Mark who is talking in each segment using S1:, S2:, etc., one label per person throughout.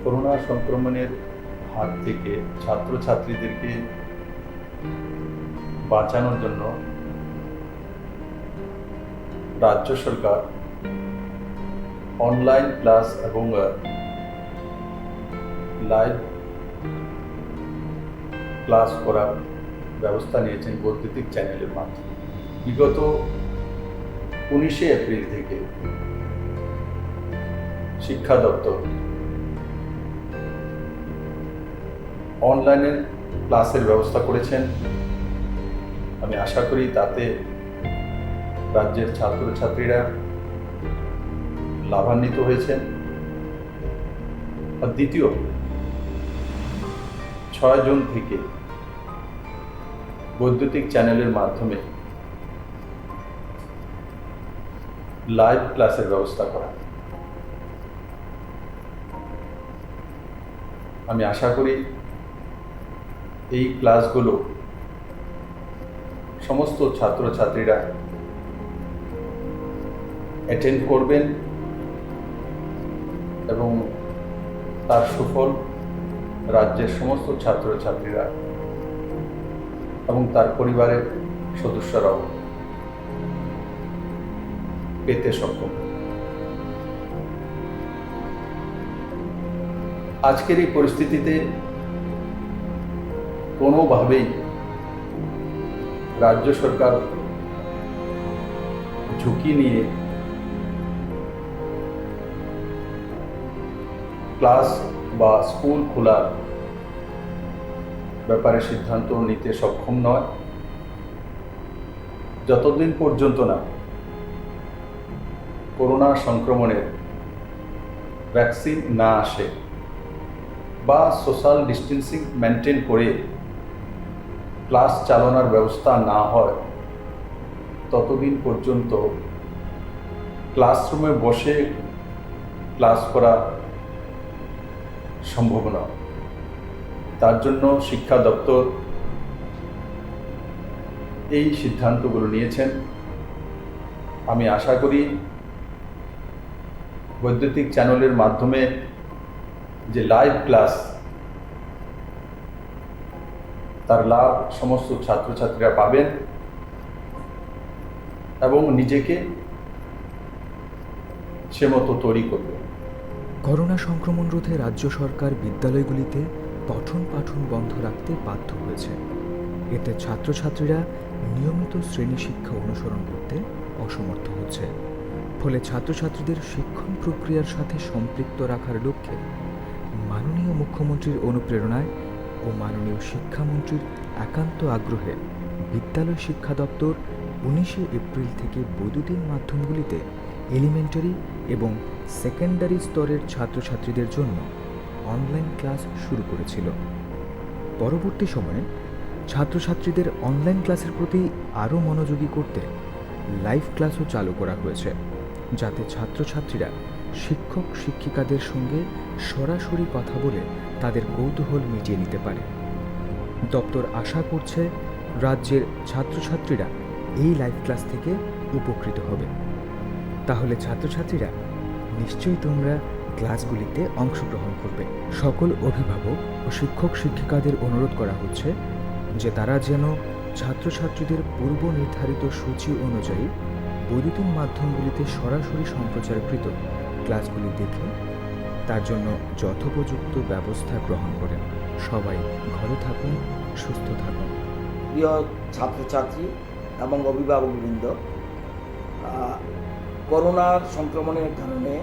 S1: Corona সংক্রমণের হাত থেকে ছাত্রছাত্রীদেরকে বাঁচানোর জন্য রাজ্য সরকার অনলাইন ক্লাস এবং লাইভ ক্লাস করার ব্যবস্থা নিয়েছেন বৈদ্যুতিক চ্যানেলের মাধ্যমে। বিগত 19শে এপ্রিল থেকে শিক্ষা দপ্তর অনলাইনে ক্লাসের ব্যবস্থা করেছেন। আমি আশা করি তাতে রাজ্যের ছাত্রছাত্রীরা লাভান্বিত হয়েছেন। আর দ্বিতীয় 6 জুন থেকে বৈদ্যুতিক চ্যানেলের মাধ্যমে লাইভ ক্লাসের ব্যবস্থা করা। আমি আশা করি এই ক্লাসগুলো সমস্ত ছাত্রছাত্রীরা অ্যাটেন্ড করবেন এবং তার সুফল রাজ্যের সমস্ত ছাত্রছাত্রীরা এবং তার পরিবারের সদস্যরাও পেতে সক্ষম। আজকের এই পরিস্থিতিতে কোনোভাবেই রাজ্য সরকার ঝুঁকি নিয়ে ক্লাস বা স্কুল খোলার ব্যাপারে সিদ্ধান্ত নিতে সক্ষম নয় যতদিন পর্যন্ত না করোনা সংক্রমণের ভ্যাকসিন না আসে বা সোশ্যাল ডিস্টেন্সিং মেনটেন করে ক্লাস চালানোর ব্যবস্থা না হয় ততদিন পর্যন্ত ক্লাসরুমে বসে ক্লাস করা সম্ভব নয়। তার জন্য শিক্ষা দপ্তর এই সিদ্ধান্তগুলো নিয়েছেন। আমি আশা করি বৈদ্যুতিক চ্যানেলের মাধ্যমে যে লাইভ ক্লাস তার লাভ সমস্ত ছাত্রছাত্রীরা পাবেন এবং নিজেকে সে মতো তৈরি করবে।
S2: করোনা সংক্রমণ রোধে রাজ্য সরকার বিদ্যালয়গুলিতে পঠন পাঠন বন্ধ রাখতে বাধ্য হয়েছে। এতে ছাত্রছাত্রীরা নিয়মিত শ্রেণী শিক্ষা অনুসরণ করতে অসমর্থ হচ্ছে। ফলে ছাত্রছাত্রীদের শিক্ষণ প্রক্রিয়ার সাথে সম্পৃক্ত রাখার লক্ষ্যে মাননীয় মুখ্যমন্ত্রীর অনুপ্রেরণায় ও মাননীয় শিক্ষামন্ত্রীর একান্ত আগ্রহে বিদ্যালয় শিক্ষা দপ্তর 19শে এপ্রিল থেকে বৈদ্যুতিন মাধ্যমগুলিতে এলিমেন্টারি এবং সেকেন্ডারি স্তরের ছাত্রছাত্রীদের জন্য অনলাইন ক্লাস শুরু করেছিল। পরবর্তী সময়ে ছাত্রছাত্রীদের অনলাইন ক্লাসের প্রতি আরও মনোযোগী করতে লাইভ ক্লাসও চালু করা হয়েছে, যাতে ছাত্রছাত্রীরা শিক্ষক শিক্ষিকাদের সঙ্গে সরাসরি কথা বলে তাদের কৌতূহল মিটিয়ে নিতে পারে। দপ্তর আশা করছে রাজ্যের ছাত্রছাত্রীরা এই লাইভ ক্লাস থেকে উপকৃত হবে। তাহলে ছাত্রছাত্রীরা নিশ্চয়ই তোমরা ক্লাসগুলিতে অংশগ্রহণ করবে। সকল অভিভাবক ও শিক্ষক শিক্ষিকাদের অনুরোধ করা হচ্ছে যে তারা যেন ছাত্রছাত্রীদের পূর্ব নির্ধারিত সূচি অনুযায়ী বৈদ্যুতিন মাধ্যমগুলিতে সরাসরি সম্প্রচারকৃত ক্লাসগুলি দেখে তার জন্য যথোপযুক্ত ব্যবস্থা গ্রহণ করেন। সবাই ঘরে থাকুন, সুস্থ থাকুন।
S3: প্রিয় ছাত্রছাত্রী এবং অভিভাবকবৃন্দ, করোনার সংক্রমণের কারণে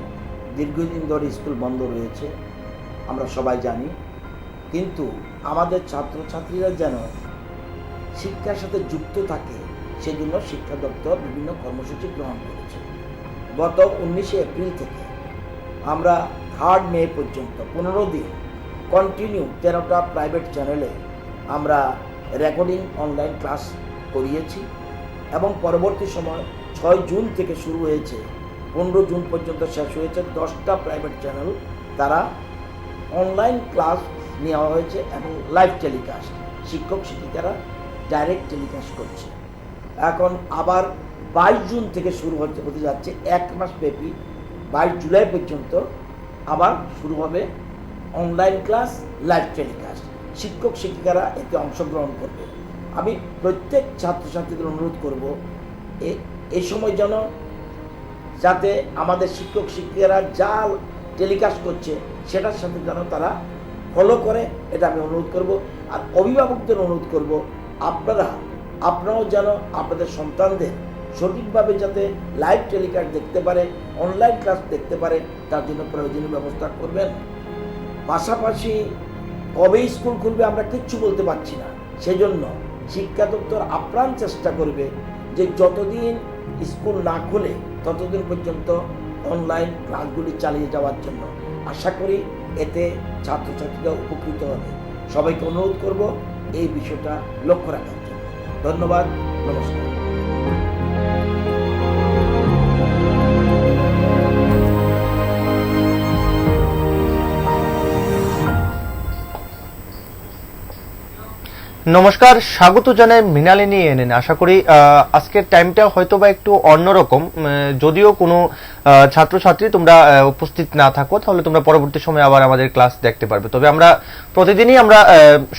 S3: দীর্ঘদিন ধরে স্কুল বন্ধ রয়েছে, আমরা সবাই জানি। কিন্তু আমাদের ছাত্রছাত্রীরা যেন শিক্ষার সাথে যুক্ত থাকে সেজন্য শিক্ষা দপ্তর বিভিন্ন কর্মসূচি গ্রহণ করেছে। গত 19শে এপ্রিল থেকে আমরা 3 মে পর্যন্ত 15 দিন কন্টিনিউ 13টা প্রাইভেট চ্যানেলে আমরা রেকর্ডিং অনলাইন ক্লাস করিয়েছি এবং পরবর্তী সময় 6 জুন থেকে শুরু হয়েছে, 15 জুন পর্যন্ত শেষ হয়েছে। 10টা প্রাইভেট চ্যানেল তারা অনলাইন ক্লাস নেওয়া হয়েছে এবং লাইভ টেলিকাস্ট শিক্ষক শিক্ষিকারা ডাইরেক্ট টেলিকাস্ট করছে। এখন আবার 22 জুন থেকে শুরু হতে যাচ্ছে, 1 মাস ব্যাপী 22 জুলাই পর্যন্ত আবার শুরু হবে অনলাইন ক্লাস, লাইভ টেলিকাস্ট। শিক্ষক শিক্ষিকারা এতে অংশগ্রহণ করবে। আমি প্রত্যেক ছাত্রছাত্রীদের অনুরোধ করব এই সময় যেন যাতে আমাদের শিক্ষক শিক্ষিকারা যা টেলিকাস্ট করছে সেটার সাথে যেন তারা ফলো করে, এটা আমি অনুরোধ করব। আর অভিভাবকদের অনুরোধ করব, আপনারাও যেন আপনাদের সন্তানদের সঠিকভাবে যাতে লাইভ টেলিকাস্ট দেখতে পারে, অনলাইন ক্লাস দেখতে পারে, তার জন্য প্রয়োজনীয় ব্যবস্থা করবেন। পাশাপাশি কবে স্কুল খুলবে আমরা কিচ্ছু বলতে পারছি না, সেজন্য শিক্ষা দপ্তর আপ্রাণ চেষ্টা করবে যে যতদিন স্কুল না খুলে ততদিন পর্যন্ত অনলাইন ক্লাসগুলি চালিয়ে যাওয়ার জন্য। আশা করি এতে ছাত্রছাত্রীরা উপকৃত হবে। সবাইকে অনুরোধ করব এই বিষয়টা লক্ষ্য রাখার জন্য। ধন্যবাদ, নমস্কার।
S4: নমস্কার, স্বাগত জানাই মৃণালিনী এনএন। আশা করি আজকের টাইমটা হয়তো বা একটু অন্যরকম, যদিও কোনো ছাত্রছাত্রী তোমরা উপস্থিত না থাকো তাহলে তোমরা পরবর্তী সময় আবার আমাদের ক্লাস দেখতে পারবে। তবে আমরা প্রতিদিনই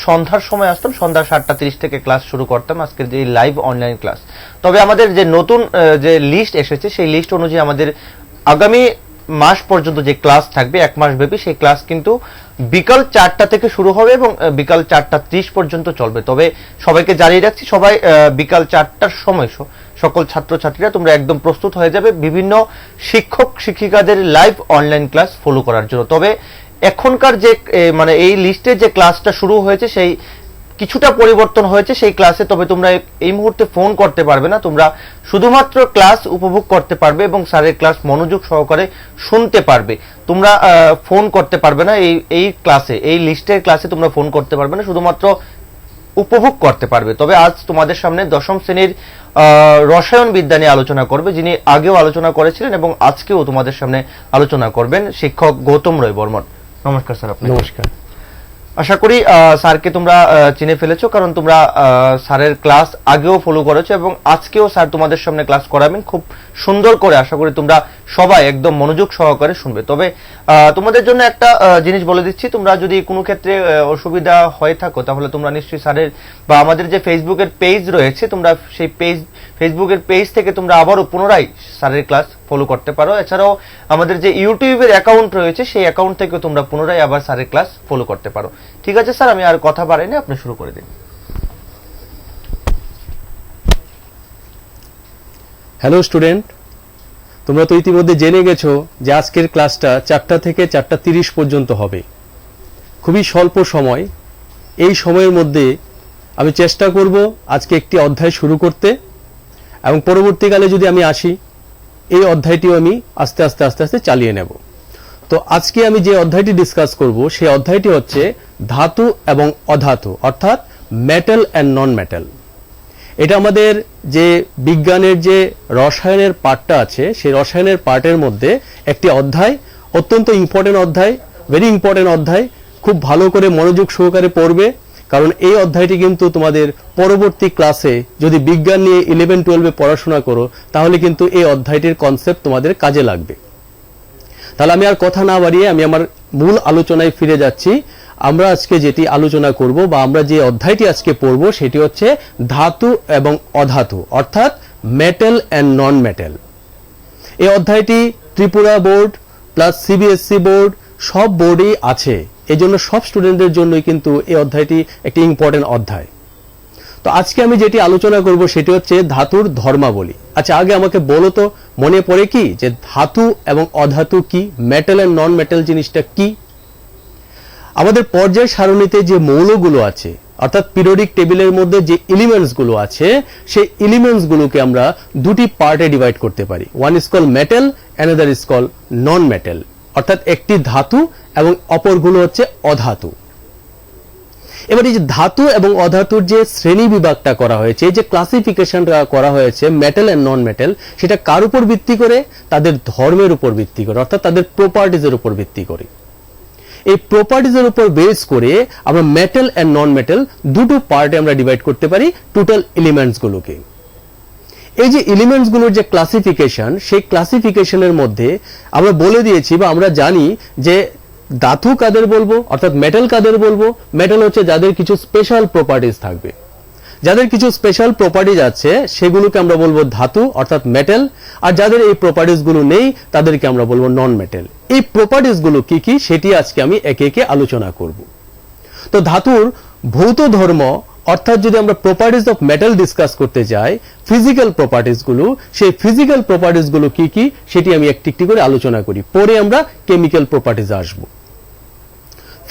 S4: সন্ধ্যার সময় আসতাম, সন্ধ্যা 7:30 থেকে ক্লাস শুরু করতাম আজকের যে লাইভ অনলাইন ক্লাস। তবে আমাদের যে নতুন যে লিস্ট এসেছে সেই লিস্ট অনুযায়ী আমাদের আগামী মাস পর্যন্ত যে ক্লাস থাকবে, 1 মাস ব্যাপী, সেই ক্লাস কিন্তু বিকাল 4টা থেকে শুরু হবে এবং বিকাল 4:30 পর্যন্ত চলবে। তবে সবাইকে জানিয়ে রাখছি, সবাই বিকাল 4টার সময় সকল ছাত্রছাত্রীরা তোমরা একদম প্রস্তুত হয়ে যাবে বিভিন্ন শিক্ষক শিক্ষিকাদের লাইভ অনলাইন ক্লাস ফলো করার জন্য। তবে এখনকার যে এই লিস্টে যে ক্লাসটা শুরু হয়েছে সেই কিছুটা পরিবর্তন হয়েছে সেই ক্লাসে। তবে তোমরা এই মুহূর্তে ফোন করতে পারবে না, তোমরা শুধুমাত্র ক্লাস উপভোগ করতে পারবে এবং স্যারের ক্লাস মনোযোগ সহকারে শুনতে পারবে। তোমরা ফোন করতে পারবে না এই ক্লাসে, এই লিস্টের ক্লাসে তোমরা ফোন করতে পারবে না, শুধুমাত্র উপভোগ করতে পারবে। তবে আজ তোমাদের সামনে 10ম শ্রেণীর রসায়ন বিদ্যা নিয়ে আলোচনা করবে, যিনি আগেও আলোচনা করেছিলেন এবং আজকেও তোমাদের সামনে আলোচনা করবেন, শিক্ষক গৌতম রয় বর্মন। নমস্কার স্যার। আপনাকে
S5: নমস্কার।
S4: আশা করি স্যারকে তোমরা চিনে ফেলেছো, কারণ তোমরা স্যারের ক্লাস আগেও ফলো করেছো এবং আজকেও স্যার তোমাদের সামনে ক্লাস করাবেন খুব সুন্দর করে। আশা করি তোমরা সবাই একদম মনোযোগ সহকারে শুনবে। তবে তোমাদের জন্য একটা জিনিস বলে দিচ্ছি, তোমরা যদি কোনো ক্ষেত্রে অসুবিধা হয়ে থাকো তাহলে তোমরা নিশ্চয়ই স্যারের বা আমাদের যে ফেসবুকের পেজ রয়েছে, তোমরা সেই ফেসবুকের পেজ থেকে তোমরা আবারও পুনরায় স্যারের ক্লাস ফলো করতে পারো। এছাড়াও আমাদের যে ইউটিউবের অ্যাকাউন্ট রয়েছে সেই অ্যাকাউন্ট থেকে তোমরা পুনরায় আবার স্যারের ক্লাস ফলো করতে পারো। ঠিক আছে স্যার, আমি আর কথা বাড়াই না, আপনি শুরু করে দিন।
S5: হ্যালো স্টুডেন্ট, তোমরা তো ইতিমধ্যে জেনে গেছো যে আজকের ক্লাসটা 4টা থেকে 4:30 পর্যন্ত হবে। খুবই স্বল্প সময়, এই সময়ের মধ্যে আমি চেষ্টা করব আজকে একটি অধ্যায় শুরু করতে এবং পরবর্তীকালে যদি আমি আসি এই অধ্যায়টিও আমি আস্তে আস্তে চালিয়ে নেব। তো আজকে আমি যে অধ্যায়টি ডিসকাস করব সেই অধ্যায়টি হচ্ছে ধাতু এবং অধাতু, অর্থাৎ মেটাল অ্যান্ড নন মেটাল। এটা আমাদের যে বিজ্ঞানের যে রসায়নের পার্টটা আছে সেই রসায়নের পার্টের মধ্যে একটি অধ্যায়, অত্যন্ত ইম্পর্টেন্ট অধ্যায়, ভেরি ইম্পর্টেন্ট অধ্যায়। খুব ভালো করে মনোযোগ সহকারে পড়বে, কারণ এই অধ্যায়টি কিন্তু তোমাদের পরবর্তী ক্লাসে যদি বিজ্ঞান নিয়ে 11-12 পড়াশোনা করো তাহলে কিন্তু এই অধ্যায়টির কনসেপ্ট তোমাদের কাজে লাগবে। তাহলে আমি আর কথা না বাড়িয়ে আমি আমার মূল আলোচনায় ফিরে যাচ্ছি। আমরা আজকে যেটি আলোচনা করব বা আমরা যে অধ্যায়টি আজকে পড়ব সেটি হচ্ছে ধাতু এবং অধাতু, অর্থাৎ মেটাল অ্যান্ড নন মেটাল। এই অধ্যায়টি Tripura board plus CBSE board সব বোর্ডেই আছে, এজন্য সব স্টুডেন্টদের জন্যই কিন্তু এই অধ্যায়টি একটি ইম্পর্টেন্ট অধ্যায়। তো আজকে আমি যেটি আলোচনা করব সেটি হচ্ছে ধাতুর ধর্মাবলী। আচ্ছা, আগে আমাকে বলো তো, মনে পড়ে কি যে ধাতু এবং অধাতু কি, মেটাল এন্ড নন মেটাল জিনিসটা কি? আমাদের পর্যায় সারণীতে যে মৌলগুলো আছে, অর্থাৎ পিরিয়ডিক টেবিলের মধ্যে যে এলিমেন্টস গুলো আছে সেই এলিমেন্টস গুলোকে আমরা দুটি পার্টে ডিভাইড করতে পারি। One is call metal, another is call non metal, অর্থাৎ একটি ধাতু এবং অপরগুলো হচ্ছে অধাতু। এবার এই যে ধাতু এবং অধাতুর যে শ্রেণী বিভাগটা করা হয়েছে, যে ক্লাসিফিকেশনটা করা হয়েছে মেটাল এন্ড নন মেটাল, সেটা কার উপর ভিত্তি করে? তাদের ধর্মের উপর ভিত্তি করে, অর্থাৎ তাদের প্রপার্টিজের উপর ভিত্তি করে। এই প্রপার্টিজের উপর বেস করে আমরা মেটাল এন্ড নন মেটাল দুটো পার্টে আমরা ডিভাইড করতে পারি টোটাল এলিমেন্টস গুলোকে। এই যে এলিমেন্টস গুলোর যে ক্লাসিফিকেশন, সেই ক্লাসিফিকেশনের মধ্যে আমরা বলে দিয়েছি বা আমরা জানি যে ধাতু কাদের বলবো, অর্থাৎ মেটাল কাদের বলবো? মেটাল হচ্ছে যাদের কিছু স্পেশাল প্রপার্টিজ থাকবে, যাদের কিছু স্পেশাল প্রপার্টিজ আছে সেগুলোকে আমরা বলবো ধাতু অর্থাৎ মেটাল, আর যাদের এই প্রপার্টিজ গুলো নেই তাদেরকে আমরা বলবো নন মেটাল। এই প্রপার্টিজ গুলো কি কি সেটি আজকে আমি একে একে আলোচনা করব। তো ধাতুর ভৌত ধর্ম অর্থাৎ যদি আমরা প্রপার্টিজ অফ মেটাল ডিসকাস করতে যাই, ফিজিক্যাল প্রপার্টিজ গুলো, সেই ফিজিক্যাল প্রপার্টিজ গুলো কি কি সেটি আমি একটি একটি করে আলোচনা করি, পরে আমরা কেমিক্যাল প্রপার্টিজ আসবো।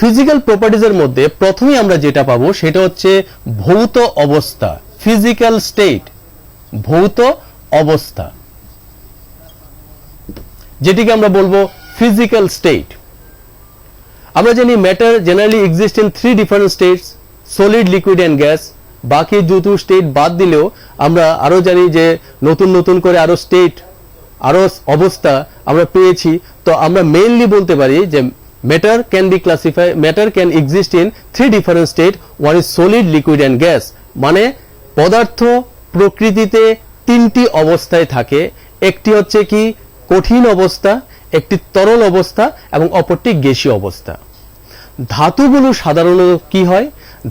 S5: ফিজিক্যাল প্রপার্টিজের মধ্যে প্রথমেই আমরা যেটা পাবো সেটা হচ্ছে ভৌত অবস্থা, ফিজিক্যাল স্টেট, ভৌত অবস্থা, যেটিকে আমরা বলবো ফিজিক্যাল স্টেট। আমরা জানি matter generally exist in 3 different states, solid, liquid and gas. বাকি দুটো স্টেট বাদ দিলেও আমরা আরো জানি যে নতুন নতুন করে আরো স্টেট, আরো অবস্থা আমরা পেয়েছি। তো আমরা মেইনলি বলতে পারি যে matter can exist in 3 different state. One is solid, liquid and gas. মানে পদার্থ প্রকৃতিতে 3টি অবস্থায় থাকে, একটি হচ্ছে কি কঠিন অবস্থা, একটি তরল অবস্থা এবং অপরটি গ্যাসীয় অবস্থা। ধাতুগুলো সাধারণত কি হয়?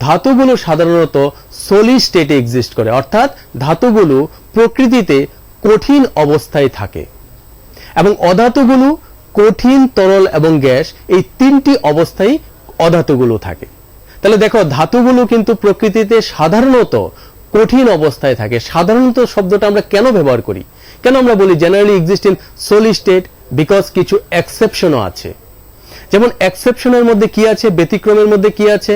S5: ধাতুগুলো সাধারণত সলিড স্টেটে এক্সিস্ট করে, অর্থাৎ ধাতুগুলো প্রকৃতিতে কঠিন অবস্থায় থাকে, এবং অধাতুগুলো কঠিন, তরল এবং গ্যাস, এই 3টি অবস্থায় অধাতুগুলো থাকে। তাহলে দেখো ধাতুগুলো কিন্তু প্রকৃতিতে সাধারণত কঠিন অবস্থায় থাকে। সাধারণত শব্দটা আমরা কেন ব্যবহার করি, কেন আমরা বলি generally exist in solid state? Because কিছু এক্সেপশনও আছে। যেমন এক্সেপশনের মধ্যে কি আছে, ব্যতিক্রমের মধ্যে কি আছে?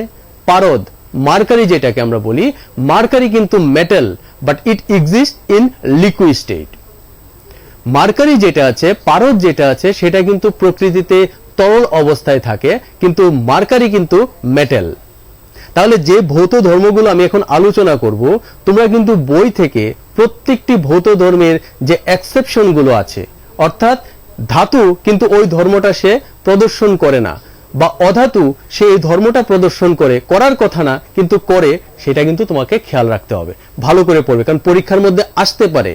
S5: পারদ, মার্কারি, যেটাকে আমরা বলি মার্কারি কিন্তু metal, but it exist in liquid state. Mercury যেটা আছে, পারদ যেটা আছে, সেটা কিন্তু প্রকৃতিতে তরল অবস্থায় থাকে, কিন্তু মার্কারি কিন্তু মেটাল। তাহলে যে ভৌত ধর্মগুলো আমি এখন আলোচনা করব, তোমরা কিন্তু বই থেকে প্রত্যেকটি ভৌত ধর্মের যে এক্সেপশন গুলো আছে, অর্থাৎ ধাতু কিন্তু ওই ধর্মটা সে প্রদর্শন করে না, বা অধাতু সে এই ধর্মটা প্রদর্শন করে, করার কথা না কিন্তু করে, সেটা কিন্তু তোমাকে খেয়াল রাখতে হবে, ভালো করে পড়বে, কারণ পরীক্ষার মধ্যে আসতে পারে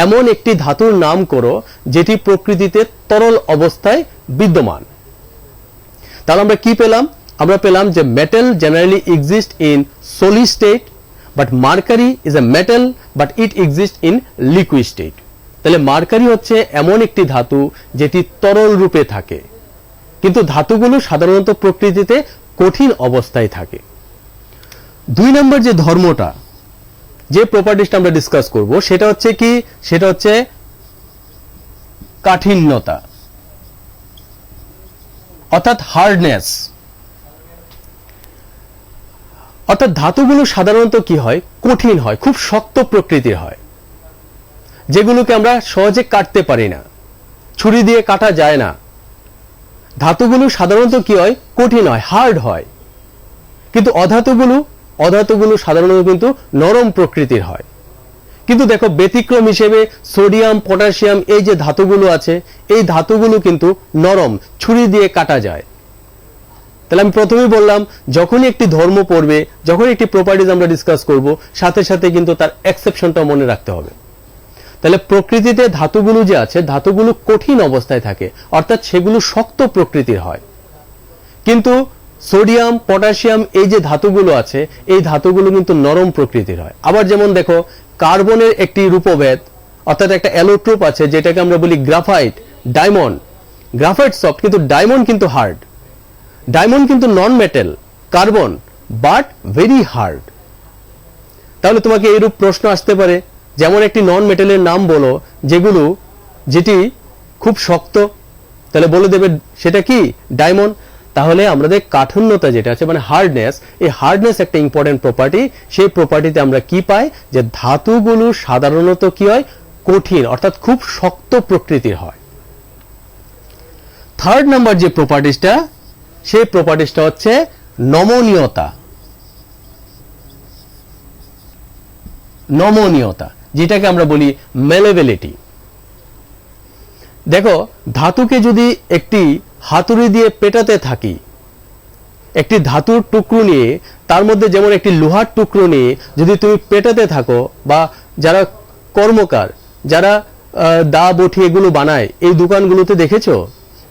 S5: এমন একটি ধাতুর নাম করো যেটি প্রকৃতিতে তরল অবস্থায় বিদ্যমান। তাহলে আমরা কি পেলাম? আমরা পেলাম যে metal generally exist in solid state, but mercury is a metal but it exist in liquid state. তাহলে মার্কারি হচ্ছে এমন একটি ধাতু যেটি তরল রূপে থাকে, কিন্তু ধাতুগুলো সাধারণত প্রকৃতিতে কঠিন অবস্থায় থাকে। 2 নম্বর যে ধর্মটা, যে প্রপার্টিসটা আমরা ডিসকাস করব, সেটা হচ্ছে কি? সেটা হচ্ছে কাঠিন্যতা, অর্থাৎ হার্ডনেস। অর্থাৎ ধাতুগুলো সাধারণত কি হয়? কঠিন হয়, খুব শক্ত প্রকৃতির হয়, যেগুলোকে আমরা সহজে কাটতে পারি না, ছুরি দিয়ে কাটা যায় না। ধাতুগুলো সাধারণত কি হয়? কঠিন হয়, হার্ড হয়। কিন্তু অধাতুগুলো সাধারণত কিন্তু নরম প্রকৃতির হয়। কিন্তু দেখো ব্যতিক্রম হিসেবে সোডিয়াম, পটাশিয়াম, এই যে ধাতুগুলো আছে, এই ধাতুগুলো কিন্তু নরম, ছুরি দিয়ে কাটা যায়। তাহলে আমি প্রথমেই বললাম, যখনই একটি ধর্ম পড়বে, যখন একটি প্রপার্টিজ আমরা ডিসকাস করব, সাথে সাথে কিন্তু তার এক্সেপশনটা মনে রাখতে হবে। তাহলে প্রকৃতিতে ধাতুগুলো যে আছে, ধাতুগুলো কঠিন অবস্থায় থাকে, অর্থাৎ সেগুলো শক্ত প্রকৃতির হয়। কিন্তু সোডিয়াম, পটাশিয়াম, এই যে ধাতুগুলো আছে, এই ধাতুগুলো কিন্তু নরম প্রকৃতির হয়। আবার যেমন দেখো কার্বনের একটি রূপভেদ, অর্থাৎ একটা অ্যালোট্রোপ আছে যেটাকে আমরা বলি গ্রাফাইট, ডায়মন্ড। গ্রাফাইট সফট, কিন্তু ডায়মন্ড কিন্তু হার্ড। ডায়মন্ড কিন্তু নন metal, carbon, but very hard. তাহলে তোমাকে এইরূপ প্রশ্ন আসতে পারে, যেমন একটি নন মেটালের নাম বলো যেটি খুব শক্ত, তাহলে বলে দেবে সেটা কি? ডায়মন্ড। তাহলে আমাদের কাঠিন্যতা যেটা আছে, মানে হার্ডনেস, এই হার্ডনেস একটা ইম্পর্টেন্ট প্রপার্টি। সেই প্রপার্টিতে আমরা কি পাই? যে ধাতুগুলো সাধারণত কি হয়? কঠিন, অর্থাৎ খুব শক্ত প্রকৃতির হয়। 3rd নাম্বার যে প্রপার্টিসটা, সেই প্রপার্টিসটা হচ্ছে নমনীয়তা। নমনীয়তা, যেটাকে আমরা বলি মেলেবিলিটি। দেখো ধাতুকে যদি একটি হাতুড়ি দিয়ে পেটাতে থাকি, একটি ধাতুর টুকরো নিয়ে, তার মধ্যে যেমন একটি লোহার টুকরো নিয়ে যদি তুমি পেটাতে থাকো, বা যারা কর্মকার, যারা দা বটি এগুলো বানায়, এই দোকানগুলোতে দেখেছো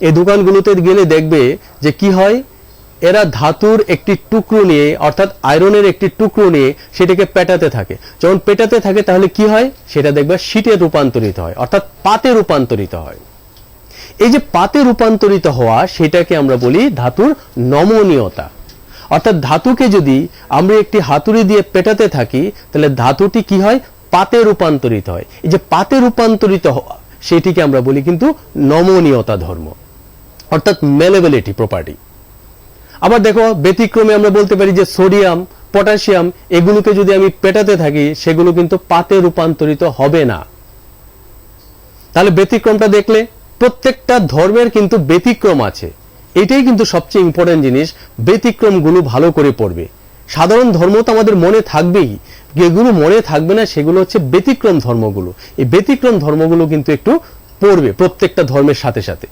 S5: এই দোকানগুলোতে গেলে দেখবে যে কি হয়, এরা ধাতুর একটি টুকরো নিয়ে অর্থাৎ আয়রনের একটি টুকরো নিয়ে সেটাকে পেটাতে থাকে। যখন পেটাতে থাকে তাহলে কি হয়, সেটা দেখবে শীটে রূপান্তরিত হয় অর্থাৎ পাতে রূপান্তরিত হয়। এই যে পাতে রূপান্তরিত হওয়া, সেটাকে আমরা বলি ধাতুর নমনীয়তা। অর্থাৎ ধাতুকে যদি আমরা একটি হাতুড়ি দিয়ে পেটাতে থাকি তাহলে ধাতুটি কি হয়, পাতে রূপান্তরিত হয়। এই যে পাতে রূপান্তরিত হওয়া, সেটিকে আমরা বলি কিন্তু নমনীয়তা ধর্ম অর্থাৎ মেলেবিলিটি প্রপার্টি। আবার দেখো ব্যতিক্রমে আমরা বলতে পারি যে সোডিয়াম, পটাশিয়াম এগুলোকে যদি আমি পেটাতে থাকি সেগুলো কিন্তু পাতে রূপান্তরিত হবে না। তাহলে ব্যতিক্রমটা দেখলে, প্রত্যেকটা ধর্মের কিন্তু ব্যতিক্রম আছে। এটাই কিন্তু সবচেয়ে ইম্পর্টেন্ট জিনিস, ব্যতিক্রমগুলো ভালো করে পড়বে। সাধারণ ধর্ম তো আমাদের মনে থাকবেই, যেগুলো মনে থাকবে না সেগুলো হচ্ছে ব্যতিক্রম ধর্মগুলো। এই ব্যতিক্রম ধর্মগুলো কিন্তু একটু পড়বে প্রত্যেকটা ধর্মের সাথে সাথে।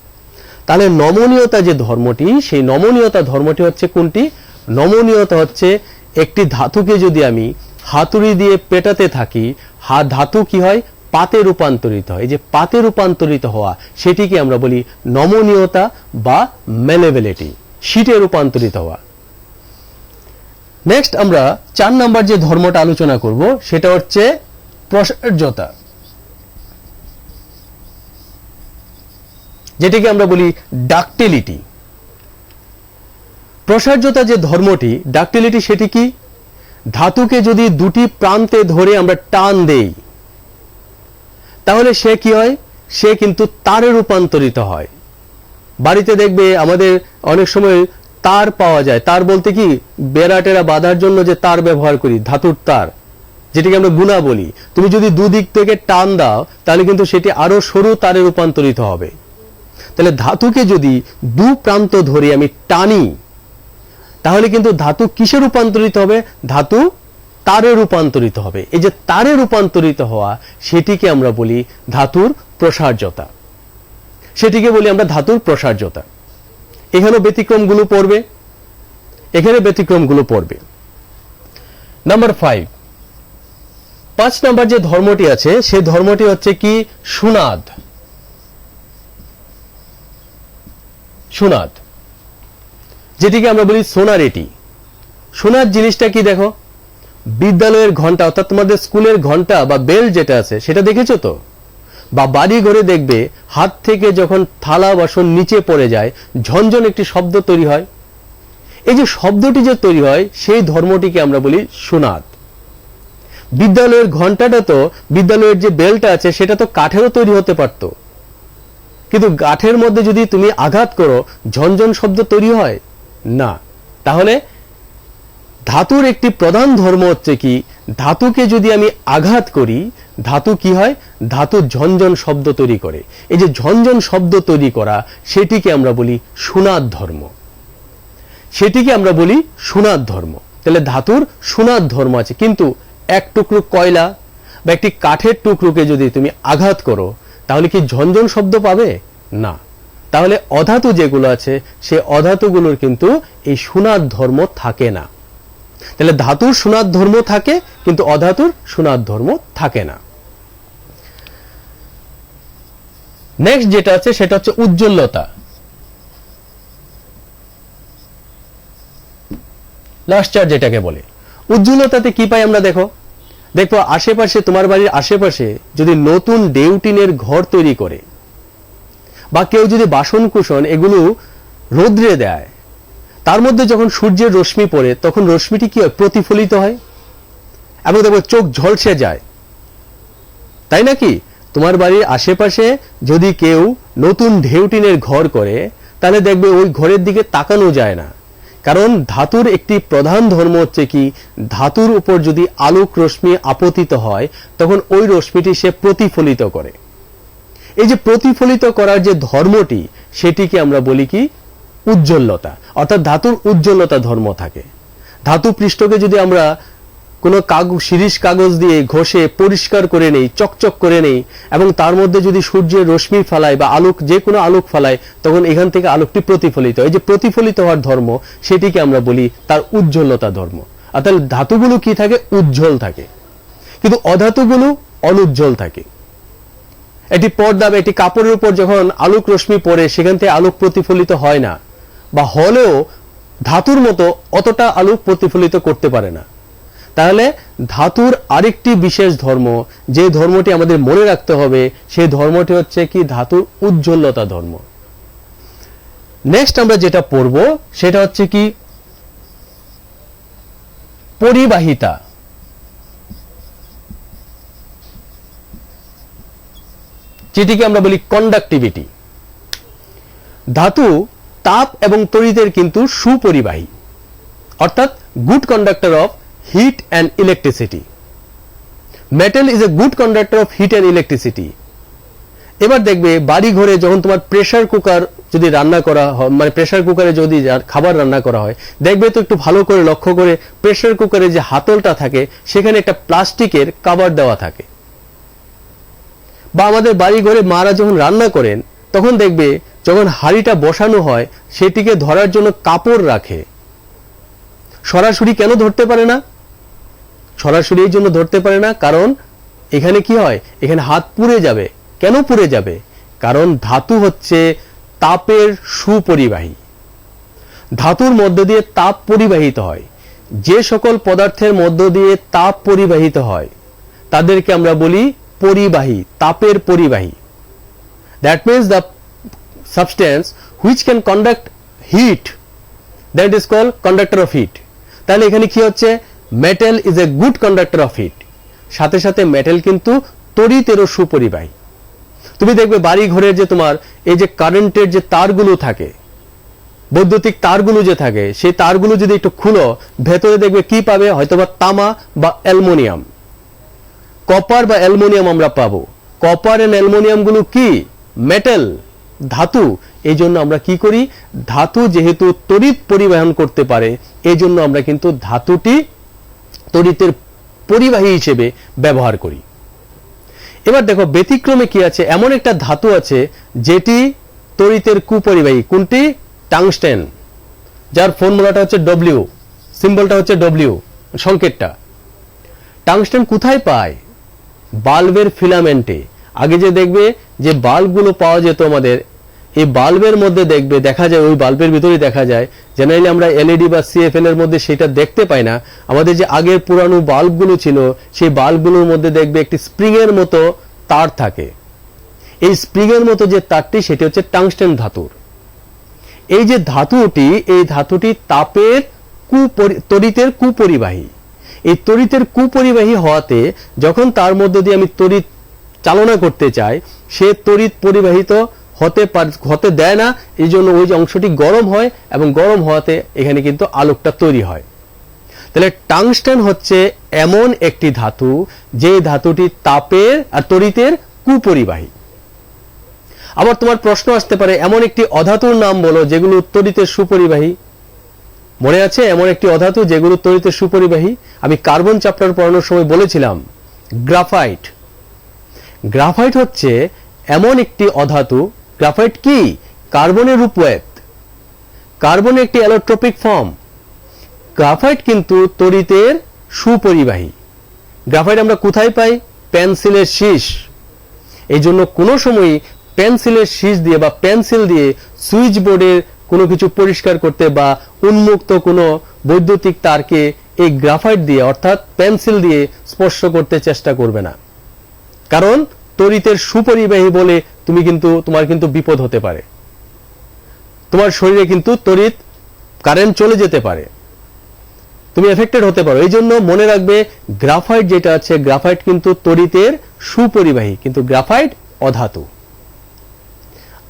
S5: তাহলে নমনীয়তা যে ধর্মটি, সেই নমনীয়তা ধর্মটি হচ্ছে কোনটি? নমনীয়তা হচ্ছে একটি ধাতুকে যদি আমি হাতুড়ি দিয়ে পেটাতে থাকি, ধাতু কি হয়, পাতে রূপান্তরিত হয়। এই যে পাতে রূপান্তরিত হওয়া, সেটিকে আমরা বলি নমনীয়তা বা মেলেবিলিটি, শীটে রূপান্তরিত হওয়া। নেক্সট আমরা 4 নাম্বার যে ধর্মটা আলোচনা করব সেটা হচ্ছে প্রসার্যতা, যেটাকে আমরা বলি ডাকটিলিটি। প্রসার্যতা যে ধর্মটি, ডাকটিলিটি, সেটি কি? ধাতুকে যদি দুটি প্রান্তে ধরে আমরা টান দেই তাহলে সে কি হয়, সে কিন্তু তারে রূপান্তরিত হয়। বাড়িতে দেখবে আমাদের অনেক সময় তার পাওয়া যায়। তার বলতে কি, বেড়াটেরা বাঁধার জন্য যে তার ব্যবহার করি, ধাতুর তার, যেটাকে আমরা গুণা বলি। তুমি যদি দুদিক থেকে টান দাও তাহলে কিন্তু সেটি আরো সরু তারে রূপান্তরিত হবে। তাহলে ধাতুকে যদি দু প্রান্ত ধরে আমি টানি তাহলে কিন্তু ধাতু কিসে রূপান্তরিত হবে? ধাতু তারে রূপান্তরিত হবে। এই যে তারে রূপান্তরিত হওয়া, সেটিকে আমরা বলি ধাতুর প্রসার্যতা, সেটিকে বলি আমরা ধাতুর প্রসার্যতা। এখানে ব্যতিক্রমগুলো পড়বে, এখানে ব্যতিক্রমগুলো পড়বে। নাম্বার 5 নাম্বার যে ধর্মটি আছে সেই ধর্মটি হচ্ছে কি, সুনাদ। সুনাদ, যেটিকে আমরা বলি সোনারিটি। সুনাদ জিনিসটা কি দেখো, বিদ্যালয়ের ঘন্টা অর্থাৎ তোমাদের স্কুলের ঘন্টা বা বেল যেটা আছে সেটা দেখেছো তো, বা বাড়ি ঘরে দেখবে হাত থেকে যখন থালা বাসন নিচে পড়ে যায় ঝনঝন একটি শব্দ তৈরি হয়। এই যে শব্দটি যে তৈরি হয় সেই ধর্মটিকে আমরা বলি সুনাদ। বিদ্যালয়ের ঘন্টাটা তো, বিদ্যালয়ের যে বেলটা আছে সেটা তো কাঠেরও তৈরি হতে পারতো, কিন্তু কাঠের মধ্যে যদি তুমি আঘাত করো ঝনঝন শব্দ তৈরি হয় না। তাহলে ধাতুর একটি প্রধান ধর্ম হচ্ছে কি, ধাতুকে যদি আমি আঘাত করি ধাতু কি হয়, ধাতু ঝনঝন শব্দ তৈরি করে। এই যে ঝনঝন শব্দ তৈরি করা, সেটিকে আমরা বলি সুনাদ ধর্ম, সেটিকে আমরা বলি সুনাদ ধর্ম। তাহলে ধাতুর সুনাদ ধর্ম আছে। কিন্তু এক টুকরো কয়লা বা একটি কাঠের টুকরোকে যদি তুমি আঘাত করো তাহলে কি ঝনঝন শব্দ পাবে? না। তাহলে অধাতু যেগুলো আছে সে অধাতুগুলোর কিন্তু এই সুনাদ ধর্ম থাকে না। তাহলে ধাতুর সুনাদ ধর্ম থাকে কিন্তু অধাতুর সুনাদ ধর্ম থাকে না। নেক্সট যেটা আছে সেটা হচ্ছে উজ্জ্বলতা। লাস্টার যেটাকে বলে, উজ্জ্বলতাতে কি পাই আমরা? দেখো আশেপাশে, তোমার বাড়ির আশেপাশে যদি নতুন ডেউটিনের ঘর তৈরি করে বা কেউ যদি বাসন কুসন এগুলো রোদ্রে দেয়, তার মধ্যে যখন সূর্যের রশ্মি পড়ে তখন রশ্মিটি কি হয়, প্রতিফলিত হয় এবং দেখো চোখ ঝলসে যায়, তাই নাকি? তোমার বাড়ির আশেপাশে যদি কেউ নতুন ডেউটিনের ঘর করে তাহলে দেখবে ওই ঘরের দিকে তাকানো যায় না। কারণ ধাতুর একটি প্রধান ধর্ম হচ্ছে কি, ধাতুর উপর যদি আলোক রশ্মি আপতিত হয় তখন ওই রশ্মিটি সে প্রতিফলিত করে। এই যে প্রতিফলিত করার যে ধর্মটি, সেটিকে আমরা বলি কি, উজ্জ্বলতা। অর্থাৎ ধাতুর উজ্জ্বলতা ধর্ম থাকে। ধাতু পৃষ্ঠকে যদি আমরা কোনো শিরিষ কাগজ দিয়ে ঘষে পরিষ্কার করে নেই, চকচক করে নেই এবং তার মধ্যে যদি সূর্যের রশ্মি ফেলায় বা আলোক, যে কোনো আলোক ফেলায়, তখন এখান থেকে আলোকটি প্রতিফলিত। এই যে প্রতিফলিত হওয়ার ধর্ম, সেটিকে আমরা বলি তার উজ্জ্বলতা ধর্ম। অর্থাৎ ধাতুগুলো কি থাকে, উজ্জ্বল থাকে, কিন্তু অধাতুগুলো অনুজ্জ্বল থাকে। একটি পর্দা বা একটি কাপড়ের উপর যখন আলোক রশ্মি পড়ে সেখান থেকে আলোক প্রতিফলিত হয় না, বা হলেও ধাতুর মতো অতটা আলোক প্রতিফলিত করতে পারে না। তাহলে ধাতুর আরেকটি বিশেষ ধর্ম, যে ধর্মটি আমাদের মনে রাখতে হবে, সেই ধর্মটি হচ্ছে কি ধাতুর উজ্জ্বলতা ধর্ম। নেক্সট আমরা যেটা পড়ব সেটা হচ্ছে কি পরিবাহিতা। যেটিকে আমরা বলি কন্ডাক্টিভিটি। ধাতু তাপ এবং তড়িতের কিন্তু সুপরিবাহী, অর্থাৎ good conductor of heat and electricity. Metal is a good conductor of heat and electricity. এবার দেখবে বাড়ি ঘরে যখন তোমার প্রেসার কুকার যদি রান্না করা হয়, মানে প্রেসার কুকারে যদি খাবার রান্না করা হয়, দেখবে তো একটু ভালো করে লক্ষ্য করে প্রেসার কুকারে যে হাতলটা থাকে সেখানে একটা প্লাস্টিকের কভার দেওয়া থাকে। বা আমাদের বাড়ি ঘরে মারা যখন রান্না করেন তখন দেখবে যখন হাঁড়িটা বসানো হয় সেটিকে ধরার জন্য কাপড় রাখে। সরাসরি কেন ধরতে পারে না? সরাসরি এই জন্য ধরতে পারে না কারণ এখানে কি হয়, এখানে হাত পুড়ে যাবে। কেন পুড়ে যাবে? কারণ ধাতু হচ্ছে তাপের সুপরিবাহী। ধাতুর মধ্য দিয়ে তাপ পরিবাহিত হয়। যে সকল পদার্থের মধ্য দিয়ে তাপ পরিবাহিত হয় তাদেরকে আমরা বলি পরিবাহী, তাপের পরিবাহী। That means the substance which can conduct heat, that is called conductor of heat. তাহলে এখানে কি হচ্ছে, metal is a good conductor of heat. সাথে সাথে মেটাল কিন্তু তড়িতেরও সুপরিবাহী। তুমি দেখবে বাড়ি ঘরের যে তোমার এই যে কারেন্টের যে তারগুলো থাকে, বৈদ্যুতিক তারগুলো যে থাকে, সেই তারগুলো যদি একটু খুলো ভেতরে দেখবে কি পাবে, হয়তোবা তামা বা অ্যালুমিনিয়াম, কপার বা অ্যালুমিনিয়াম আমরা পাবো। কপার এন্ড অ্যালুমিনিয়াম গুলো কি? মেটাল, ধাতু। এই জন্য আমরা কি করি, ধাতু যেহেতু তড়িৎ পরিবহন করতে পারে এই জন্য আমরা কিন্তু ধাতুটি তড়িতের পরিবাহী হিসেবে ব্যবহার করি। এবার দেখো ব্যতিক্রমে কি আছে, এমন একটা ধাতু আছে যেটি তড়িতের কুপরিবাহী। কোনটি? টাংস্টেন, যার ফর্মুলাটা হচ্ছে ডব্লিউ, সিম্বলটা হচ্ছে ডব্লিউ, সংকেতটা। টাংস্টেন কোথায় পায়? বাল্বের ফিলামেন্টে। আগে যে দেখবে যে বাল্বগুলো পাওয়া যেত আমাদের, এই বাল্বের মধ্যে দেখবে দেখা যায়, ওই বাল্বের ভিতরে দেখা যায়, জেনারেলি আমরা এলইডি বা সিএফএল এর মধ্যে সেটা দেখতে পাই না। আমাদের যে আগের পুরানো বাল্বগুলো ছিল সেই বাল্বগুলোর মধ্যে দেখবে একটি স্প্রিং এর মতো তার থাকে। এই স্প্রিং এর মতো যে তারটি সেটি হচ্ছে টাংস্টেন ধাতুর। এই যে ধাতুটি, এই ধাতুটি তাপের তড়িতের কুপরিবাহী। এই তড়িতের কুপরিবাহী হওয়াতে যখন তার মধ্যে দিয়ে আমি তড়িৎ চালনা করতে চাই সে তড়িৎ পরিবাহিত হতে দেয় না, এই জন্য ওই যে অংশটি গরম হয় এবং গরম হওয়াতে এখানে কিন্তু আলোকটা তৈরি হয়। তাহলে টাংস্টেন হচ্ছে এমন একটি ধাতু যে ধাতুটি তাপের আর তড়িতের কুপরিবাহী। আবার তোমার প্রশ্ন আসতে পারে এমন একটি অধাতুর নাম বলো যেগুলো তড়িতের সুপরিবাহী। মনে আছে এমন একটি অধাতু যেগুলো তড়িতের সুপরিবাহী? আমি কার্বন চ্যাপ্টার পড়ানোর সময় বলেছিলাম গ্রাফাইট। গ্রাফাইট হচ্ছে এমন একটি অধাতু। গ্রাফাইট কি? কার্বনের রূপওয়েত, কার্বনের একটি অ্যালোট্রপিক ফর্ম। গ্রাফাইট কিন্তু তড়িতের সুপরিবাহী। গ্রাফাইট আমরা কোথায় পাই? পেন্সিলের শীষ। এই জন্য কোনো সময় পেন্সিলের শীষ দিয়ে বা পেন্সিল দিয়ে সুইচ বোর্ডের কোনো কিছু পরিষ্কার করতে বা উন্মুক্ত কোনো বৈদ্যুতিক তারকে এই গ্রাফাইট দিয়ে অর্থাৎ পেন্সিল দিয়ে স্পর্শ করতে চেষ্টা করবে না, কারণ তড়িতের সুপরিবাহী বলে তোমার কিন্তু বিপদ হতে পারে। তোমার শরীরে কিন্তু তড়িৎ কারেন্ট চলে যেতে পারে, তুমি এফেক্টেড হতে পারো। এই জন্য মনে রাখবে গ্রাফাইট যেটা আছে, গ্রাফাইট কিন্তু তড়িতের সুপরিবাহী, কিন্তু গ্রাফাইট অধাতু।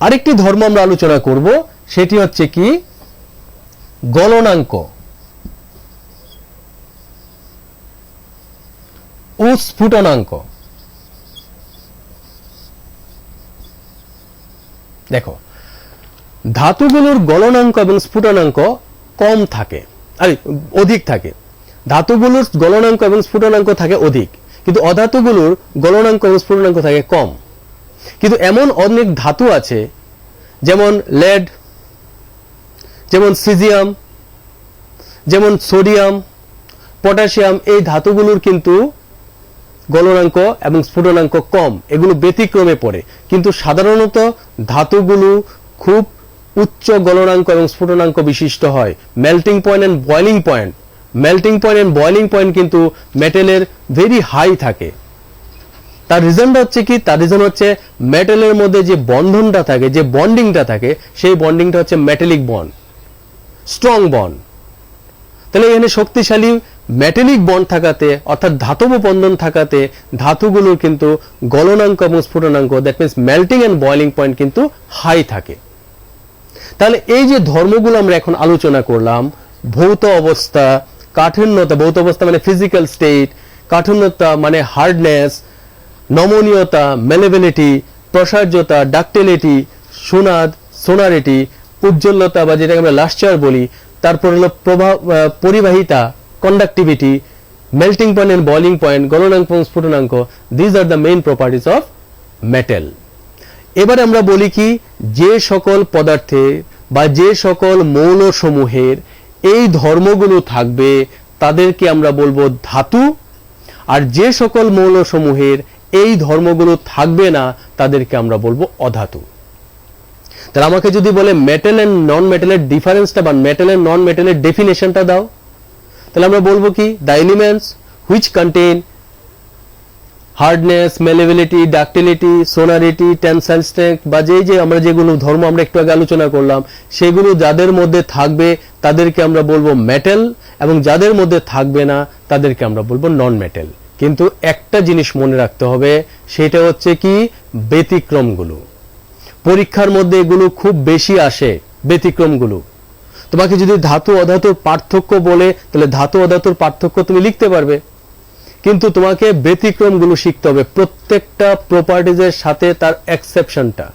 S5: আরেকটি ধর্ম আমরা আলোচনা করব, সেটি হচ্ছে কি গলনাঙ্ক ও স্ফুটনাঙ্ক। দেখো ধাতুগুলোর গলনাঙ্ক এবং স্ফুটনাঙ্ক কম থাকে, অধিক থাকে। ধাতুগুলোর গলনাঙ্ক এবং স্ফুটনাঙ্ক থাকে অধিক, কিন্তু অধাতুগুলোর গলনাঙ্ক এবং স্ফুটনাঙ্ক থাকে কম। কিন্তু এমন অনেক ধাতু আছে যেমন লেড, যেমন সিজিয়াম, যেমন সোডিয়াম, পটাশিয়াম, এই ধাতুগুলোর কিন্তু গলনাঙ্ক এবং স্ফুটনাঙ্ক কম, এগুলো ব্যতিক্রমে পড়ে। কিন্তু সাধারণত ধাতুগুলো খুব উচ্চ গলনাঙ্ক এবং স্ফুটনাঙ্ক বিশিষ্ট হয়। Melting point and boiling point, melting point and boiling point কিন্তু মেটেলের ভেরি হাই থাকে। তার রিজনটা হচ্ছে কি? তার রিজন হচ্ছে মেটেলের মধ্যে যে বন্ধনটা থাকে, যে বন্ডিংটা থাকে, সেই বন্ডিংটা হচ্ছে মেটালিক বন্ড, স্ট্রং বন্ড। তাহলে এখানে শক্তিশালী মেটালিক বন্ড থাকাতে, অর্থাৎ ধাতব বন্ধন থাকাতে ধাতুগুলোর কিন্তু গলনাঙ্ক এবং স্ফুটনাঙ্ক, that means melting and boiling point কিন্তু হাই থাকে। তাহলে এই যে ধর্মগুলো আমরা এখন আলোচনা করলাম, ভৌত অবস্থা, কাঠিন্যতা, ভৌত অবস্থা মানে ফিজিক্যাল স্টেট, কাঠিন্যতা মানে হার্ডনেস, নমনীয়তা, মেলেবিলিটি, প্রসার্যতা, ডাক্টিলিটি, সুনাদ, সোনারিটি, উজ্জ্বলতা বা যেটাকে আমরা লাস্টার বলি, তারপর হলো পরিবাহিতা, conductivity, melting point and boiling point, গলনাঙ্ক এবং স্ফুটনাঙ্ক, these are the main properties of metal. এবারে আমরা বলি কি, যে সকল পদার্থে বা যে সকল মৌলসমূহের এই ধর্মগুলো থাকবে তাদেরকে আমরা বলবো ধাতু, আর যে সকল মৌলসমূহের এই ধর্মগুলো থাকবে না তাদেরকে আমরা বলবো অধাতু। তাহলে আমাকে যদি বলে মেটাল এন্ড নন মেটালের ডিফারেন্সটা বা মেটাল এন্ড নন মেটালের ডেফিনেশনটা দাও, তাহলে আমরা বলবো কি, the elements which contain hardness, malleability, ductility, sonority, tensile strength, বা যে আমরা যেগুলো ধর্ম আমরা একটু আগে আলোচনা করলাম, সেগুলো যাদের মধ্যে থাকবে তাদেরকে আমরা বলবো মেটাল, এবং যাদের মধ্যে থাকবে না তাদেরকে আমরা বলবো নন মেটাল। কিন্তু একটা জিনিস মনে রাখতে হবে, সেটা হচ্ছে কি, ব্যতিক্রমগুলো। পরীক্ষার মধ্যে এগুলো খুব বেশি আসে, ব্যতিক্রমগুলো। তোমাকে যদি ধাতু অধাতুর পার্থক্য বলে, তাহলে ধাতু অধাতুর পার্থক্য তুমি লিখতে পারবে, কিন্তু তোমাকে ব্যতিক্রমগুলো শিখতে হবে। প্রত্যেকটা প্রপার্টিজের সাথে তার এক্সেপশনটা,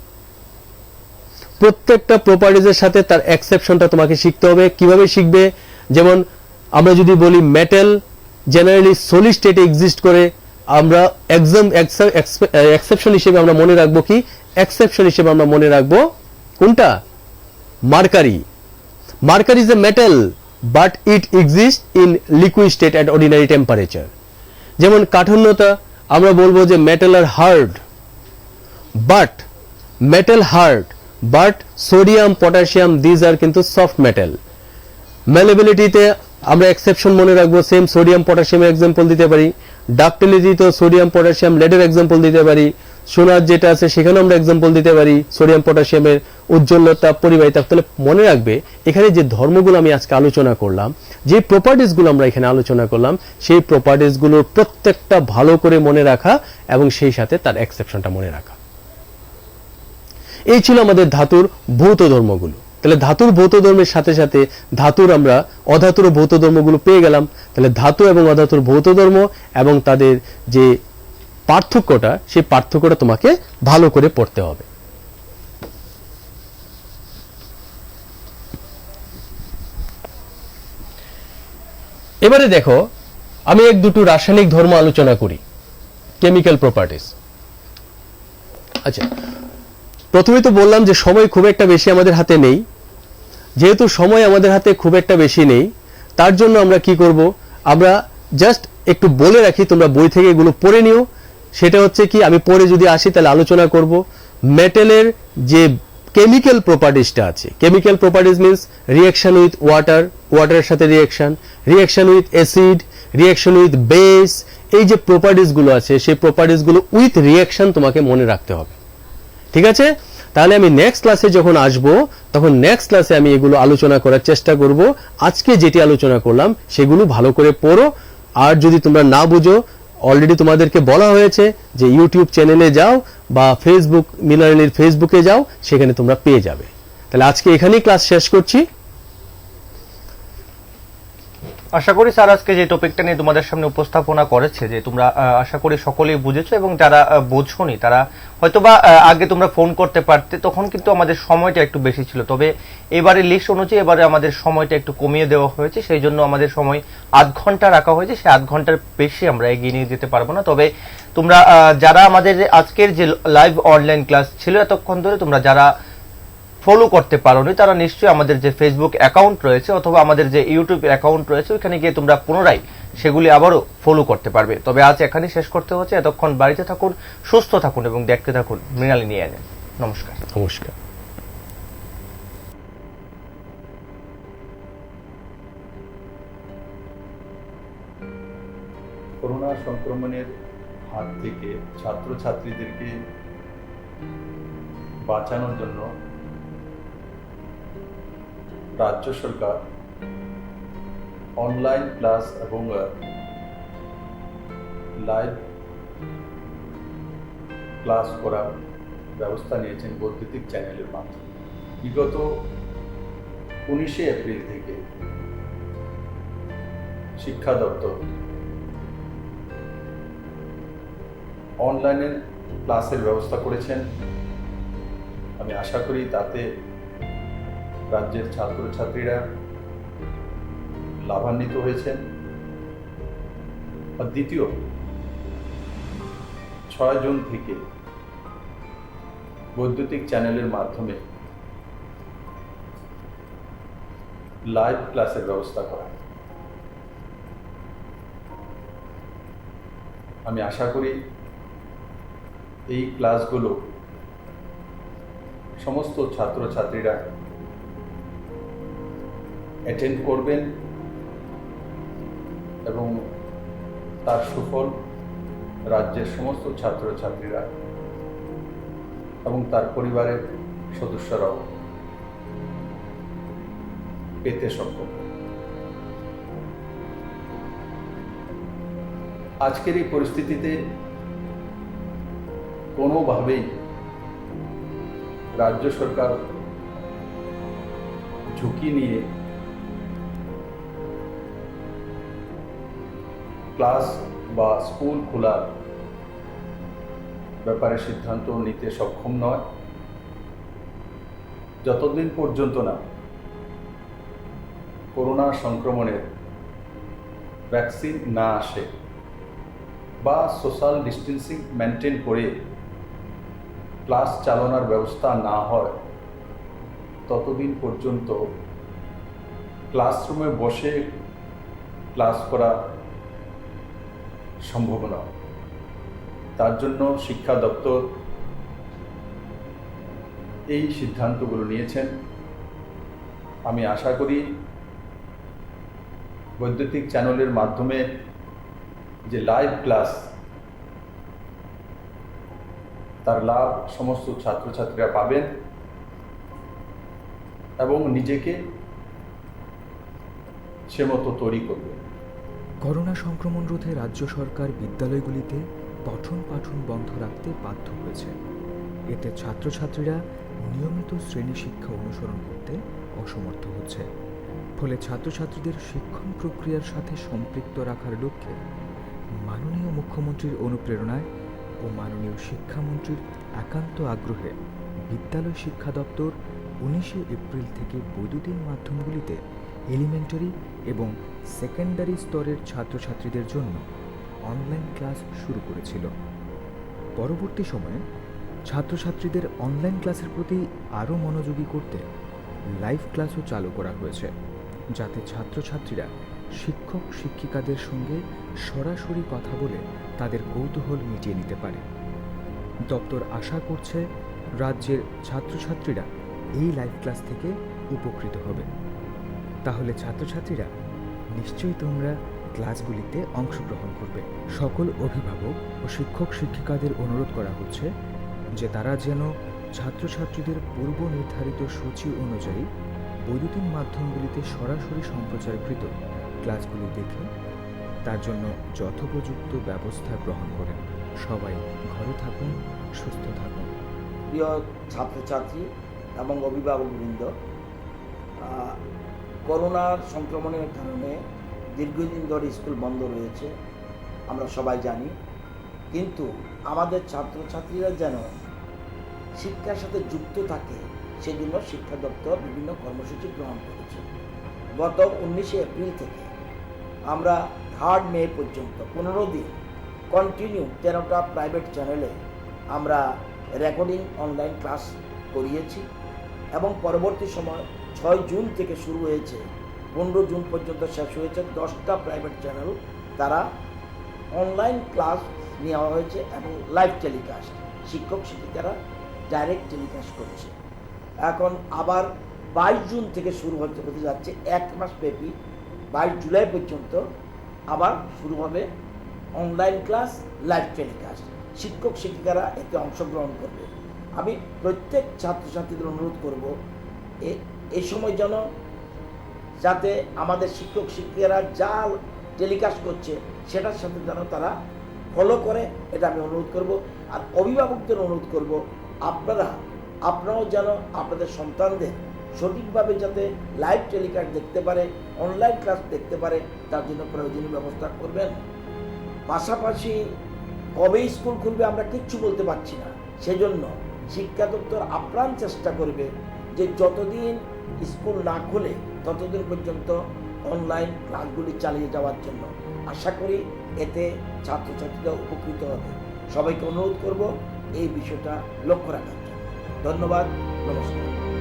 S5: প্রত্যেকটা প্রপার্টিজের সাথে তার এক্সেপশনটা তোমাকে শিখতে হবে। কিভাবে শিখবে? যেমন আমরা যদি বলি মেটাল জেনারেলি সলিড স্টেটে এক্সিস্ট করে, আমরা এক্সেপশন হিসেবে আমরা মনে রাখবো কি, এক্সেপশন হিসেবে আমরা মনে রাখবো কোনটা? Mercury. Mercury is a metal but it exist in liquid state at ordinary temperature. যেমন কাঠিন্যতা, আমরা বলবো যে metal are hard, but metal hard, but sodium, potassium, these are কিন্তু সফট মেটাল। মেলেবিলিটিতে আমরা এক্সেপশন মনে রাখবো, সেম সোডিয়াম পটাশিয়ামের এক্সাম্পল দিতে পারি। ডাক্টিলিটিতে সোডিয়াম পটাশিয়াম লেডের এক্সাম্পল দিতে পারি। সোনার যেটা আছে সেখানেও আমরা এক্সাম্পল দিতে পারি সোডিয়াম পটাশিয়ামের। উজ্জ্বলতা, পরিবাহিতা। তাহলে মনে রাখবে, এখানে যে ধর্মগুলো আমি আজকে আলোচনা করলাম, যে প্রপার্টিসগুলো আমরা এখানে আলোচনা করলাম, সেই প্রপার্টিসগুলোর প্রত্যেকটা ভালো করে মনে রাখা এবং সেই সাথে তার এক্সেপশনটা মনে রাখা। এই ছিল আমাদের ধাতুর ভৌত ধর্মগুলো। তাহলে ধাতুর ভৌত ধর্মের সাথে সাথে ধাতুর আমরা অধাতুর ভৌত ধর্মগুলো পেয়ে গেলাম। তাহলে ধাতু এবং অধাতুর ভৌত ধর্ম এবং তাদের যে পার্থক্যটা, সেই পার্থক্যটা তোমাকে ভালো করে পড়তে হবে। এবারে দেখো, আমি এক দুটো রাসায়নিক ধর্ম আলোচনা করি, কেমিক্যাল প্রপার্টিস। আচ্ছা, প্রথমেই তো বললাম যে সময় খুব একটা বেশি আমাদের হাতে নেই। যেহেতু সময় আমাদের হাতে খুব একটা বেশি নেই, তার জন্য আমরা কি করব, আমরা জাস্ট একটু বলে রাখি, তোমরা বই থেকে এগুলো পড়ে নিও। সেটা হচ্ছে কি, আমি পরে যদি আসি তাহলে আলোচনা করব মেটালের যে কেমিক্যাল প্রপার্টিসটা আছে। Chemical properties means reaction with water, ওয়াটারের সাথে reaction with acid, reaction with base. এই যে প্রপার্টিসগুলো আছে, সেই প্রপার্টিসগুলো উইথ রিঅ্যাকশন তোমাকে মনে রাখতে হবে। ঠিক আছে? তাহলে আমি নেক্সট ক্লাসে যখন আসব, তখন নেক্সট ক্লাসে আমি এগুলো আলোচনা করার চেষ্টা করব। আজকে যেটি আলোচনা করলাম সেগুলো ভালো করে পড়ো। আর যদি তোমরা না বুঝো, অলরেডি তোমাদেরকে বলা হয়েছে যে ইউটিউব চ্যানেলে যাও বা ফেসবুক, মিনারেলির ফেসবুকে যাও, সেখানে তোমরা পেয়ে যাবে। তাহলে আজকে এখানেই ক্লাস শেষ করছি।
S4: আশা করি স্যার আজকে যে টপিকটা নিয়ে তোমাদের সামনে উপস্থাপনা করেছে, যে তোমরা আশা করি সকলেই বুঝেছো, এবং যারা বোঝোনি তারা হয়তোবা আগে তোমরা ফোন করতে পারতে, তখন কিন্তু আমাদের সময়টা একটু বেশি ছিল। তবে এবারে লিস্ট অনুযায়ী এবারে আমাদের সময়টা একটু কমিয়ে দেওয়া হয়েছে, সেই জন্য আমাদের সময় আধ ঘন্টা রাখা হয়েছে। সেই আধ ঘন্টার বেশি আমরা এগিয়ে নিয়ে যেতে পারবো না। তবে তোমরা যারা আমাদের আজকের যে লাইভ অনলাইন ক্লাস ছিল এতক্ষণ ধরে, তোমরা যারা ফলো করতে পারোনি, তারা নিশ্চয়ই আমাদের যে ফেসবুক অ্যাকাউন্ট রয়েছে অথবা আমাদের যে ইউটিউব অ্যাকাউন্ট রয়েছে, ওইখানে গিয়ে তোমরা পুনরায় সেগুলি আবারও ফলো করতে পারবে। তবে আজ এখানে শেষ করতে হচ্ছে। এতক্ষণ বাড়িতে থাকুন, সুস্থ থাকুন এবং দেখতে থাকুন মৃণালিনী এএনএন। নমস্কার।
S5: নমস্কার।
S1: করোনা সংক্রমণের হাত থেকে ছাত্রছাত্রীদেরকে বাঁচানোর জন্য রাজ্য সরকার অনলাইন ক্লাস এবং লাইভ ক্লাস করার ব্যবস্থা নিয়েছেন বৈদ্যুতিক চ্যানেলের মাধ্যমে। বিগত 19শে এপ্রিল থেকে শিক্ষা দপ্তর অনলাইনে ক্লাসের ব্যবস্থা করেছেন। আমি আশা করি তাতে রাজ্যের ছাত্রছাত্রীরা লাভান্বিত হয়েছেন। আর দ্বিতীয় 6 জুন থেকে বৈদ্যুতিক চ্যানেলের মাধ্যমে লাইভ ক্লাসের ব্যবস্থা করা। আমি আশা করি এই ক্লাসগুলো সমস্ত ছাত্রছাত্রীরা অ্যাটেন্ড করবেন এবং তার সুফল রাজ্যের সমস্ত ছাত্রছাত্রীরা এবং তার পরিবারের সদস্যরাও পেতে সক্ষম। আজকের এই পরিস্থিতিতে কোনোভাবেই রাজ্য সরকার ঝুঁকি নিয়ে ক্লাস বা স্কুল খোলার ব্যাপারে সিদ্ধান্ত নিতে সক্ষম নয় যতদিন পর্যন্ত না করোনা সংক্রমণের ভ্যাকসিন না আসে বা সোশ্যাল ডিস্টেন্সিং মেনটেন করে ক্লাস চালানোর ব্যবস্থা না হয় ততদিন পর্যন্ত ক্লাসরুমে বসে ক্লাস করা সম্ভব নয়। তার জন্য শিক্ষা দপ্তর এই সিদ্ধান্তগুলো নিয়েছেন। আমি আশা করি বৈদ্যুতিক চ্যানেলের মাধ্যমে যে লাইভ ক্লাস তার লাভ সমস্ত ছাত্রছাত্রীরা পাবেন এবং নিজেকে সে মতো তৈরি করবে।
S2: করোনা সংক্রমণ রোধে রাজ্য সরকার বিদ্যালয়গুলিতে পঠন পাঠন বন্ধ রাখতে বাধ্য হয়েছে। এতে ছাত্রছাত্রীরা নিয়মিত শ্রেণী শিক্ষা অনুসরণ করতে অসমর্থ হচ্ছে। ফলে ছাত্রছাত্রীদের শিক্ষণ প্রক্রিয়ার সাথে সম্পৃক্ত রাখার লক্ষ্যে মাননীয় মুখ্যমন্ত্রীর অনুপ্রেরণায় ও মাননীয় শিক্ষামন্ত্রীর একান্ত আগ্রহে বিদ্যালয় শিক্ষা দপ্তর 19শে এপ্রিল থেকে বৈদ্যুতিন মাধ্যমগুলিতে এলিমেন্টারি এবং সেকেন্ডারি স্তরের ছাত্রছাত্রীদের জন্য অনলাইন ক্লাস শুরু করেছিল। পরবর্তী সময়ে ছাত্রছাত্রীদের অনলাইন ক্লাসের প্রতি আরও মনোযোগী করতে লাইভ ক্লাসও চালু করা হয়েছে, যাতে ছাত্রছাত্রীরা শিক্ষক শিক্ষিকাদের সঙ্গে সরাসরি কথা বলে তাদের কৌতূহল মিটিয়ে নিতে পারে। দপ্তর আশা করছে রাজ্যের ছাত্রছাত্রীরা এই লাইভ ক্লাস থেকে উপকৃত হবে। তাহলে ছাত্রছাত্রীরা নিশ্চয়ই তোমরা ক্লাসগুলিতে অংশগ্রহণ করবে। সকল অভিভাবক ও শিক্ষক শিক্ষিকাদের অনুরোধ করা হচ্ছে যে তারা যেন ছাত্রছাত্রীদের পূর্ব নির্ধারিত সূচি অনুযায়ী বৈদ্যুতিন মাধ্যমগুলিতে সরাসরি সম্প্রচারকৃত ক্লাসগুলি দেখে তার জন্য যথোপযুক্ত ব্যবস্থা গ্রহণ করেন। সবাই ঘরে থাকুন, সুস্থ থাকুন।
S3: প্রিয় ছাত্রছাত্রী এবং অভিভাবকবৃন্দ, করোনার সংক্রমণের কারণে দীর্ঘদিন ধরে স্কুল বন্ধ রয়েছে, আমরা সবাই জানি। কিন্তু আমাদের ছাত্রছাত্রীরা যেন শিক্ষার সাথে যুক্ত থাকে সেজন্য শিক্ষা দপ্তর বিভিন্ন কর্মসূচি গ্রহণ করেছে। গত 19শে এপ্রিল থেকে আমরা 3 মে পর্যন্ত 15 দিন কন্টিনিউ 13টা প্রাইভেট চ্যানেলে আমরা রেকর্ডিং অনলাইন ক্লাস করিয়েছি এবং পরবর্তী সময় 6 জুন থেকে শুরু হয়েছে, 15 জুন পর্যন্ত শেষ হয়েছে 10টা প্রাইভেট চ্যানেল তারা অনলাইন ক্লাস নেওয়া হয়েছে এবং লাইভ টেলিকাস্ট, শিক্ষক শিক্ষিকারা ডাইরেক্ট টেলিকাস্ট করছে। এখন আবার 22 জুন থেকে শুরু হতে যাচ্ছে, 1 মাস ব্যাপী 22 জুলাই পর্যন্ত আবার শুরু হবে অনলাইন ক্লাস, লাইভ টেলিকাস্ট। শিক্ষক শিক্ষিকারা এতে অংশগ্রহণ করবে। আমি প্রত্যেক ছাত্রছাত্রীদের অনুরোধ করব এই সময় যেন যাতে আমাদের শিক্ষক শিক্ষিকারা যা টেলিকাস্ট করছে সেটার সাথে যেন তারা ফলো করে, এটা আমি অনুরোধ করব। আর অভিভাবকদের অনুরোধ করব, আপনারাও যেন আপনাদের সন্তানদের সঠিকভাবে যাতে লাইভ টেলিকাস্ট দেখতে পারে, অনলাইন ক্লাস দেখতে পারে, তার জন্য প্রয়োজনীয় ব্যবস্থা করবেন। পাশাপাশি কবে স্কুল খুলবে আমরা কিচ্ছু বলতে পারছি না, সেজন্য শিক্ষা দপ্তর আপ্রাণ চেষ্টা করবে যে যতদিন স্কুল না খুলে ততদিন পর্যন্ত অনলাইন ক্লাসগুলি চালিয়ে যাওয়ার জন্য। আশা করি এতে ছাত্রছাত্রীরা উপকৃত হবে। সবাইকে অনুরোধ করব এই বিষয়টা লক্ষ্য রাখার জন্য। ধন্যবাদ, নমস্কার।